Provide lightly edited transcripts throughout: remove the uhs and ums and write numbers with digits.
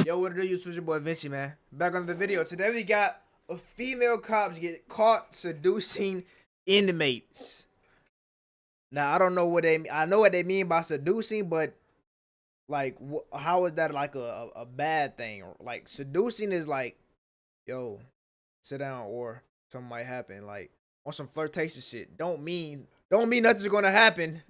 Yo, what it do, you Switcher Boy Vinci, man? Back on the video. Today we got a female cops get caught seducing inmates. Now, I don't know what they mean. I know what they mean by seducing, but like, how is that like a bad thing? Like, seducing is like, yo, sit down or something might happen. Like, on some flirtation shit. Don't mean nothing's gonna happen.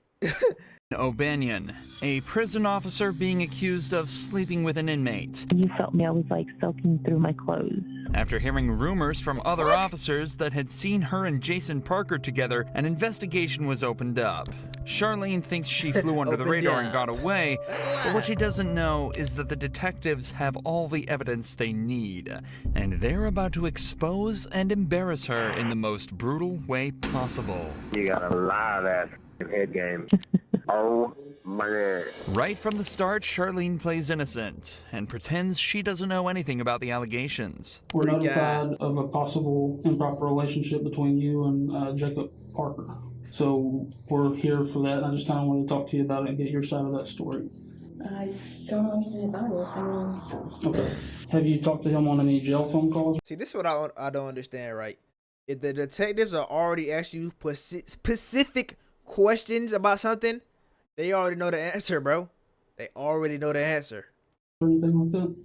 O'Banion, a prison officer being accused of sleeping with an inmate. You felt me, I was like soaking through my clothes. After hearing rumors from other officers that had seen her and Jason Parker together, an investigation was opened up. Charlene thinks she flew under the radar and got away, but what she doesn't know is that the detectives have all the evidence they need, and they're about to expose and embarrass her in the most brutal way possible. You got a lot of that head game. Oh my God. Right from the start, Charlene plays innocent and pretends she doesn't know anything about the allegations. We're notified of a possible improper relationship between you and Jacob Parker. So we're here for that, and I just kind of want to talk to you about it and get your side of that story. I don't know anything about it. Okay. Have you talked to him on any jail phone calls? See, this is what I don't understand, right? If the detectives are already asking you specific questions about something, they already know the answer, bro. They already know the answer. Or anything like that?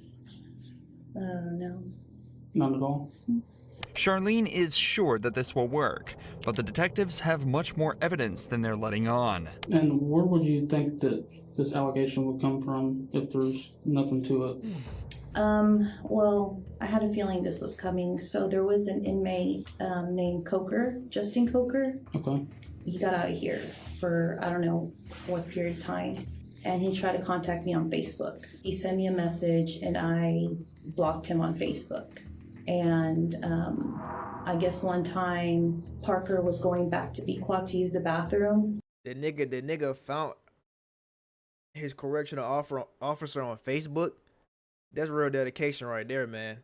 No. None at all? Charlene is sure that this will work, but the detectives have much more evidence than they're letting on. And where would you think that this allegation would come from if there's nothing to it? Well, I had a feeling this was coming. So there was an inmate named Coker, Justin Coker. Okay. He got out of here for, I don't know what period of time, and he tried to contact me on Facebook. He sent me a message and I blocked him on Facebook. And I guess one time Parker was going back to Bequat to use the bathroom. The nigga found his correctional officer on Facebook. That's real dedication right there, man.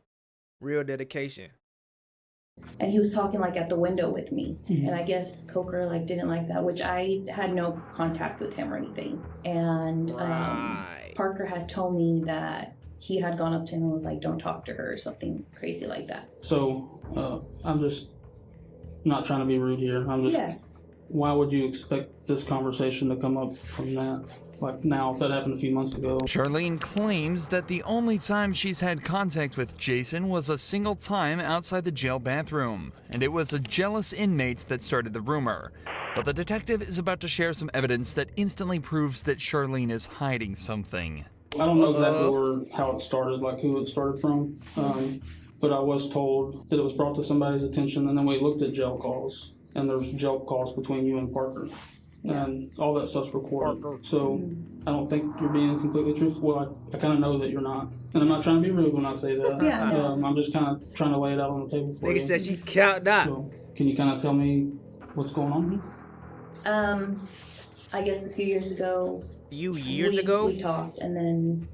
Real dedication. And he was talking like at the window with me. And I guess Coker like didn't like that, which I had no contact with him or anything. And Parker had told me that he had gone up to him and was like, don't talk to her or something crazy like that. So I'm just not trying to be rude here. I'm just, Why would you expect this conversation to come up from that? Like now, if that happened a few months ago. Charlene claims that the only time she's had contact with Jason was a single time outside the jail bathroom, and it was a jealous inmate that started the rumor. But the detective is about to share some evidence that instantly proves that Charlene is hiding something. I don't know exactly how it started, like who it started from, but I was told that it was brought to somebody's attention, and then we looked at jail calls, and there was jail calls between you and Parker. And all that stuff's recorded. So I don't think you're being completely truthful. Well, I kind of know that you're not. And I'm not trying to be rude when I say that. I'm just kind of trying to lay it out on the table for you. Nigga said she count that. So can you kind of tell me what's going on? I guess a few years ago. We talked, and then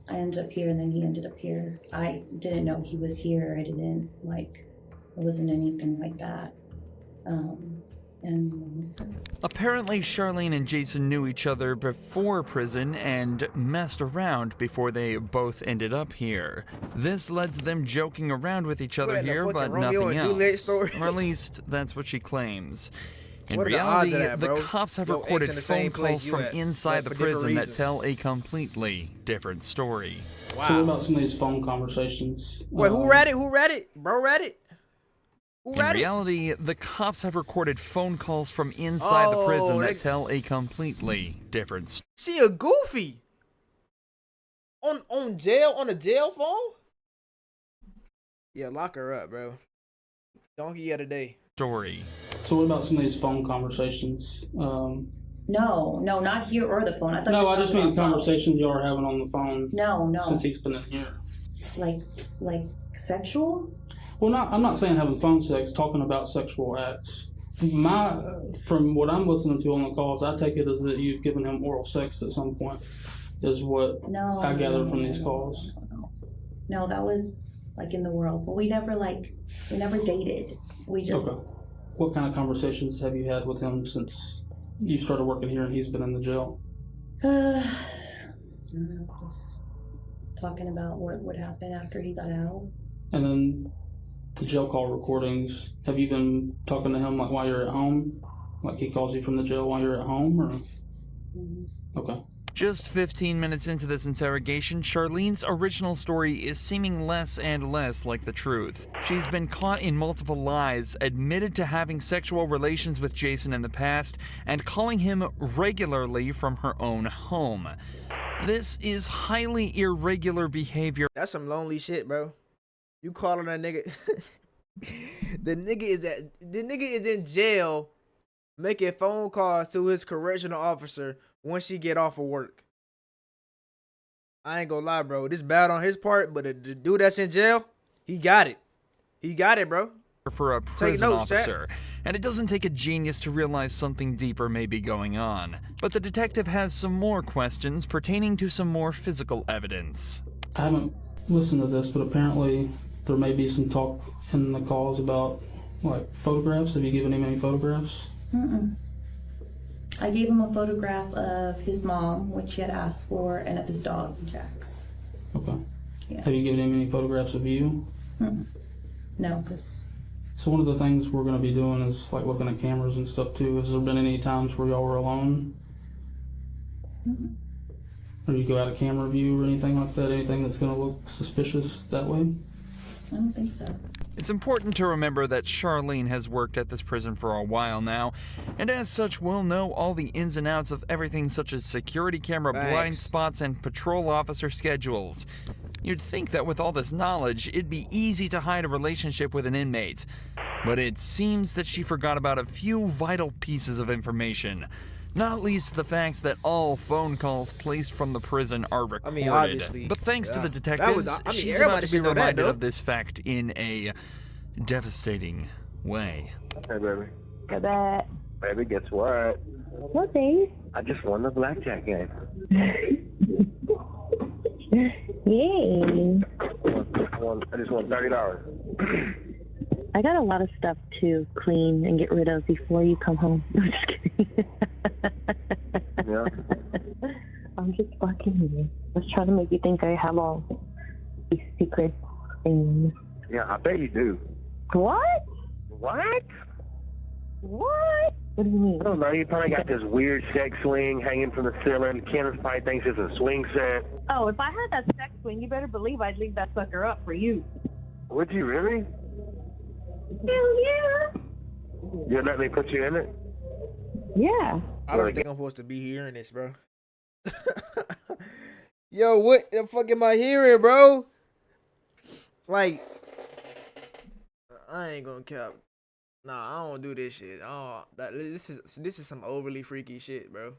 I ended up here, and then he ended up here. I didn't know he was here. I didn't, like, it wasn't anything like that. Apparently, Charlene and Jason knew each other before prison and messed around before they both ended up here. This led to them joking around with each other here, but nothing else. Or at least, that's what she claims. In reality, the cops have recorded phone calls from inside the prison that tell a completely different story. Wow. So what about some of these phone conversations? Wait, who read it? Bro read it? In reality, the cops have recorded phone calls from inside the prison that tell a completely different story. She a goofy. On a jail phone? Yeah, lock her up, bro. Donkey of the day. Story. So what about some of these phone conversations? No, not here or the phone. I just mean conversations y'all are having on the phone. No. Since he's been in here. Like sexual? Well, I'm not saying having phone sex, talking about sexual acts. From what I'm listening to on the calls, I take it as that you've given him oral sex at some point, is what I gather from these calls. No, that was like in the world, but we never dated. We just. Okay. What kind of conversations have you had with him since you started working here and he's been in the jail? I don't know, just talking about what would happen after he got out. And then the jail call recordings, have you been talking to him like while you're at home? Like he calls you from the jail while you're at home, or? Okay. Just 15 minutes into this interrogation, Charlene's original story is seeming less and less like the truth. She's been caught in multiple lies, admitted to having sexual relations with Jason in the past, and calling him regularly from her own home. This is highly irregular behavior. That's some lonely shit, bro. You calling a nigga? the nigga is in jail, making phone calls to his correctional officer once she get off of work. I ain't gonna lie, bro. This bad on his part, but the dude that's in jail, he got it. He got it, bro. For a prison notes, officer, and it doesn't take a genius to realize something deeper may be going on. But the detective has some more questions pertaining to some more physical evidence. I haven't listened to this, but apparently there may be some talk in the calls about like photographs. Have you given him any photographs? I gave him a photograph of his mom, which he had asked for, and of his dog, Jax. Okay. Yeah. Have you given him any photographs of you? No, because... So one of the things we're going to be doing is like looking at cameras and stuff too. Has there been any times where y'all were alone? Or you go out of camera view or anything like that? Anything that's going to look suspicious that way? I don't think so. It's important to remember that Charlene has worked at this prison for a while now, and as such will know all the ins and outs of everything such as security camera blind spots and patrol officer schedules. You'd think that with all this knowledge, it'd be easy to hide a relationship with an inmate. But it seems that she forgot about a few vital pieces of information. Not least the facts that all phone calls placed from the prison are recorded. Obviously. But thanks to the detectives, she's about to be reminded of this fact in a devastating way. Hey, baby. Got that. Baby, guess what? What, babe? I just won the blackjack game. Yay. I just won $30. I got a lot of stuff to clean and get rid of before you come home. I'm just kidding. Yeah. I'm just fucking with you. I was trying to make you think I have all these secret things. Yeah, I bet you do. What? What? What? What do you mean? I don't know. You probably got this weird sex swing hanging from the ceiling. Kenneth probably thinks it's a swing set. Oh, if I had that sex swing, you better believe I'd leave that sucker up for you. Would you really? Hell yeah. You'd let me put you in it? Yeah. I don't think I'm supposed to be hearing this, bro. Yo, what the fuck am I hearing, bro? Like, I ain't gonna cap. Nah, I don't do this shit. Oh, this is some overly freaky shit, bro.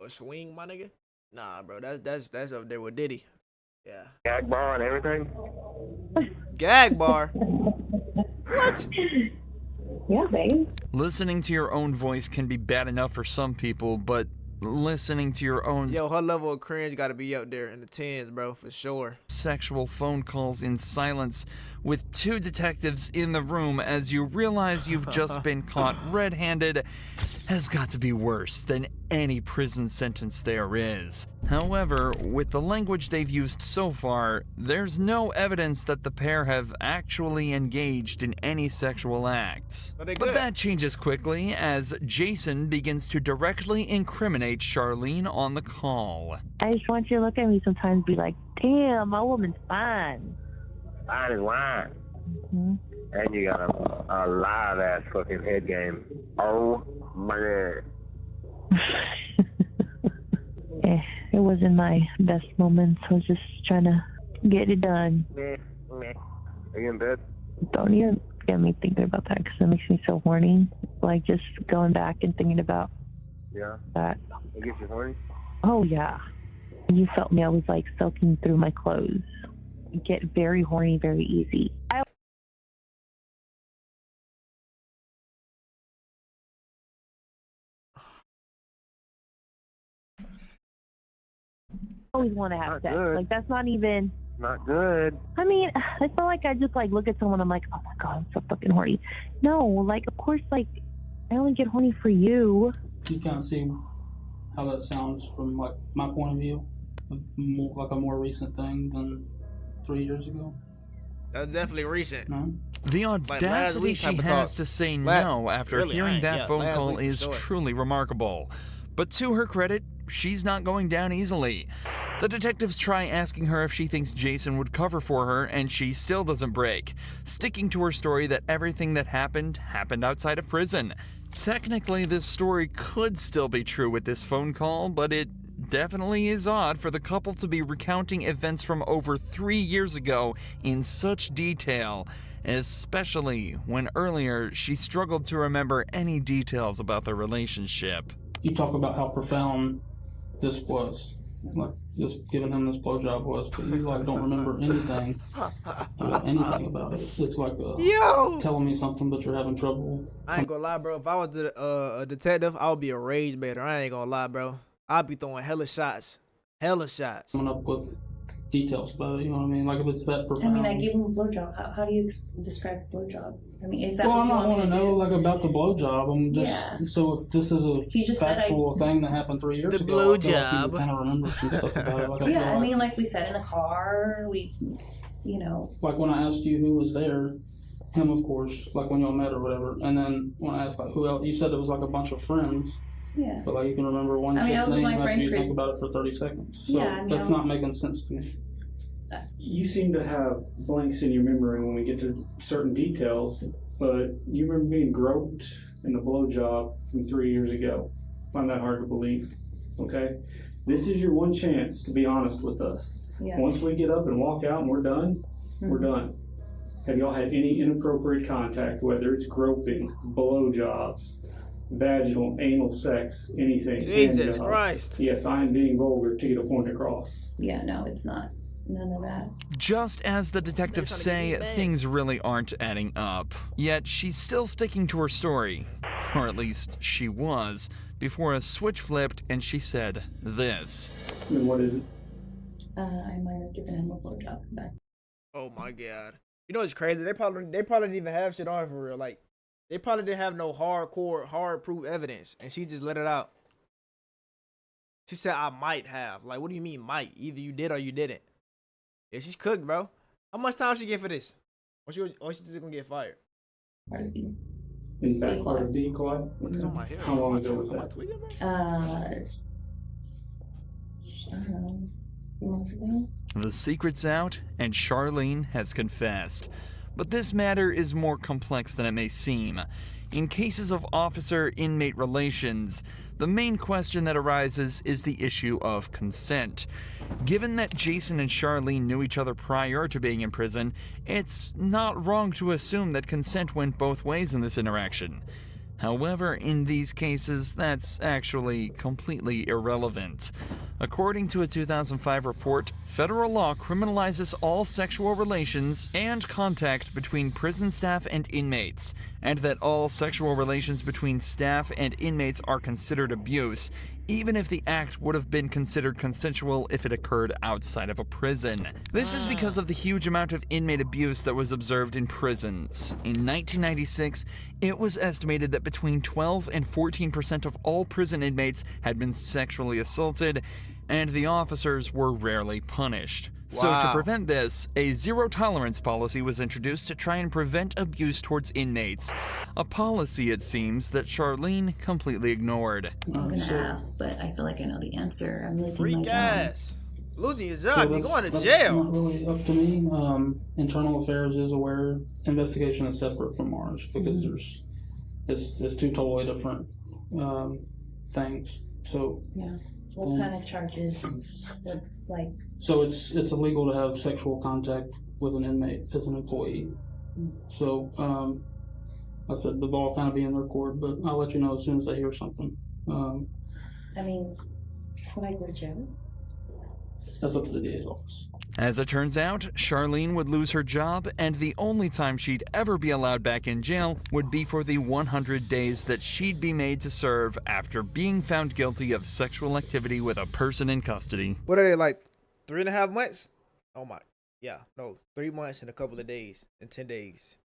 A swing, my nigga? Nah, bro, that's up there with Diddy. Yeah. Gag bar and everything? Gag bar? What? Yeah, babe. Listening to your own voice can be bad enough for some people, but listening to your own Her level of cringe gotta be up there in the 10s, bro, for sure. sexual phone calls in silence with two detectives in the room as you realize you've just been caught red-handed has got to be worse than any prison sentence there is. However, with the language they've used so far, there's no evidence that the pair have actually engaged in any sexual acts. But that changes quickly as Jason begins to directly incriminate Charlene on the call. I just want you to look at me sometimes and be like, damn, my woman's fine. Fine as wine. Mm-hmm. And you got a live ass fucking head game. Oh my god. It wasn't my best moments. I was just trying to get it done. Are you in bed? Don't even get me thinking about that because it makes me so horny. Like just going back and thinking about that. It gets you horny? Oh yeah. You felt me. I was like soaking through my clothes. I get very horny very easy. I always want to have Not sex. good. Like that's not even. Not good. I mean, it's not like I just like look at someone. I'm like, oh my god, I'm so fucking horny. No, like of course, like I only get horny for you. You kind of see how that sounds from like my point of view. like a more recent thing than 3 years ago. That's definitely recent. No? The last audacity week she type of has talk. to say no after Really, hearing that yeah, phone last call week for is sure. truly remarkable. But to her credit, she's not going down easily. The detectives try asking her if she thinks Jason would cover for her, and she still doesn't break, sticking to her story that everything that happened outside of prison. Technically, this story could still be true with this phone call, but it definitely is odd for the couple to be recounting events from over 3 years ago in such detail, especially when earlier she struggled to remember any details about their relationship. You talk about how profound this was, like just giving him this blowjob was, but you like don't remember anything about it. It's like Yo! telling me something, but you're having trouble. I ain't gonna lie, bro. If I was a detective, I would be a rage baiter. I ain't gonna lie, bro. I'd be throwing hella shots. Hella shots. Coming up with details about it, you know what I mean? Like if it's that I profound. mean, I gave him a blowjob. How do you describe the blowjob? I mean, is that Well, what I'm you not want want me to to know do? like about the blowjob. I'm just Yeah. so if this is a You just said factual thing that happened 3 years The ago, I feel like you blowjob. would kind of remember some stuff about it. Like I Yeah, feel I like, mean, like we said in the car, you know. like when I asked you who was there, him of course, like when y'all met or whatever, and then when I asked like who else, you said it was like a bunch of friends. Yeah. But like you can remember one I mean, I chick's was with name my after friend you Chris. think about it for 30 seconds. So Yeah, I mean, that's not making sense to me. You seem to have blanks in your memory when we get to certain details, but you remember being groped in the blowjob from 3 years ago. Find that hard to believe. Okay? This is your one chance to be honest with us. Yeah. Once we get up and walk out and we're done, we're done. Have y'all had any inappropriate contact, whether it's groping, blowjobs, vaginal, anal sex, anything? Jesus handjobs? Christ. Yes, I am being vulgar to get a point across. Yeah, no, it's not. None of that. Just as the detectives say, things really aren't adding up. Yet she's still sticking to her story. Or at least she was, before a switch flipped and she said this. And what is it? I might have given him a blowjob back. Oh my god. You know what's crazy? They probably didn't even have shit on her for real. Like, they probably didn't have no hard proof evidence, and she just let it out. She said, "I might have." Like, what do you mean might? Either you did or you didn't. Yeah, she's cooked, bro. How much time she get for this? Or she just gonna get fired? Part B. In fact, part of decoy. What's on my hair? How long ago was Am I that? tweaking, bro? I don't know, 2 months ago. The secret's out, and Charlene has confessed. But this matter is more complex than it may seem. In cases of officer-inmate relations, the main question that arises is the issue of consent. Given that Jason and Charlene knew each other prior to being in prison, it's not wrong to assume that consent went both ways in this interaction. However, in these cases, that's actually completely irrelevant. According to a 2005 report, federal law criminalizes all sexual relations and contact between prison staff and inmates, and that all sexual relations between staff and inmates are considered abuse, even if the act would have been considered consensual if it occurred outside of a prison. This is because of the huge amount of inmate abuse that was observed in prisons. In 1996, it was estimated that between 12 and 14% of all prison inmates had been sexually assaulted, and the officers were rarely punished. So to Wow. prevent this, a zero-tolerance policy was introduced to try and prevent abuse towards inmates. A policy, it seems, that Charlene completely ignored. I'm gonna ask, but I feel like I know the answer. I'm losing my Freak job. ass. Losing your So job, you're going to that's jail. not really up to me. Internal Affairs is aware. Investigation is separate from ours because it's two totally different things. So Yeah. What kind of charges? Like, so it's illegal to have sexual contact with an inmate as an employee. So I said the ball kind of be in their court, but I'll let you know as soon as I hear something. I mean, would I go to jail? That's up to the DA's office. As it turns out, Charlene would lose her job, and the only time she'd ever be allowed back in jail would be for the 100 days that she'd be made to serve after being found guilty of sexual activity with a person in custody. What are they, like 3.5 months? Oh my, yeah, no, 3 months and a couple of days and 10 days.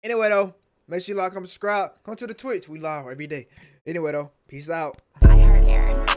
Anyway though, make sure you like, comment, subscribe, come to the Twitch. We live every day. Anyway though, peace out. I heart Aaron.